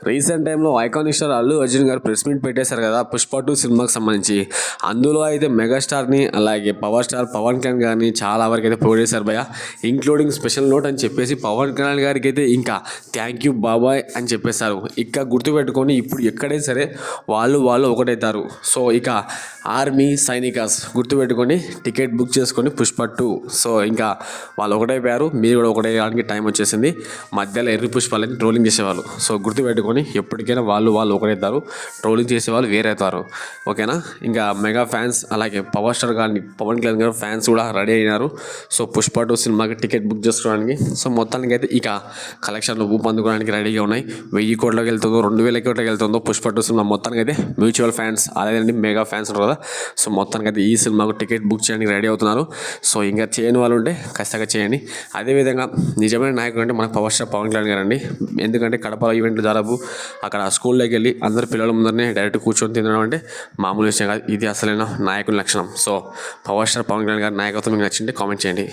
Recent టైంలో iconic star Allu Arjun గారు press meet పెట్టేశారు కదా పుష్ప 2 సినిమాకి సంబంధించి. అందులో అయితే మెగాస్టార్ని అలాగే పవర్ స్టార్ పవన్ కళ్యాణ్ గారిని చాలా వరకు అయితే పొగిడేశారు భయ్య. ఇంక్లూడింగ్ స్పెషల్ నోట్ అని చెప్పేసి పవన్ కళ్యాణ్ గారికి అయితే ఇంకా థ్యాంక్ యూ బాబాయ్ అని చెప్పేశారు. ఇక గుర్తుపెట్టుకొని ఇప్పుడు ఎక్కడైనా సరే వాళ్ళు ఒకటవుతారు. సో ఇక ఆర్మీ సైనికాస్ గుర్తుపెట్టుకొని టికెట్ బుక్ చేసుకొని పుష్ప 2. సో ఇంకా వాళ్ళు ఒకటైపోయారు, మీరు కూడా ఒకటేయడానికి టైం వచ్చేసింది. మధ్యలో ఎర్రి పుష్పాలని ట్రోలింగ్ చేసేవాళ్ళు. సో గుర్తుపెట్టుకొని ఎప్పటికైనా వాళ్ళు ఒకటవుతారు, ట్రోలింగ్ చేసేవాళ్ళు వేరవుతారు. ఓకేనా? ఇంకా మెగా ఫ్యాన్స్ అలాగే పవర్ స్టార్ గారిని పవన్ కళ్యాణ్ గారు ఫ్యాన్స్ కూడా రెడీ అయినారు. సో పుష్ప 2 సినిమాకి టికెట్ బుక్ చేసుకోవడానికి. సో మొత్తానికి అయితే ఇక కలెక్షన్లు ఊపందుకోవడానికి రెడీగా ఉన్నాయి. 1000 కోట్లకి వెళ్తుందో 2000 కోట్లకి వెళ్తుందో పుష్ప 2 సినిమా. మొత్తానికి అయితే మ్యూచువల్ ఫ్యాన్స్ అలాగే మెగా ఫ్యాన్స్ ఉంటారు కదా, సో మొత్తానికి అయితే ఈ సినిమాకు టికెట్ బుక్ చేయడానికి రెడీ అవుతున్నారు. సో ఇంకా చేయని వాళ్ళు ఉంటే ఖచ్చితంగా చేయండి. అదేవిధంగా నిజమైన నాయకుడు అంటే మనకు పవర్ స్టార్ పవన్ కళ్యాణ్ గారు అండి. ఎందుకంటే కడప ఈవెంట్లు దాదాపు అక్కడ స్కూల్లోకి వెళ్ళి అందరు పిల్లల ముందరనే డైరెక్ట్ కూర్చొని తినడం అంటే మామూలు విషయం కాదు. ఇది అసలైన నాయకుల లక్షణం. So power star Pawan Kalyan గారి నాయకత్వం మీకు నచ్చింటే కామెంట్ చేయండి.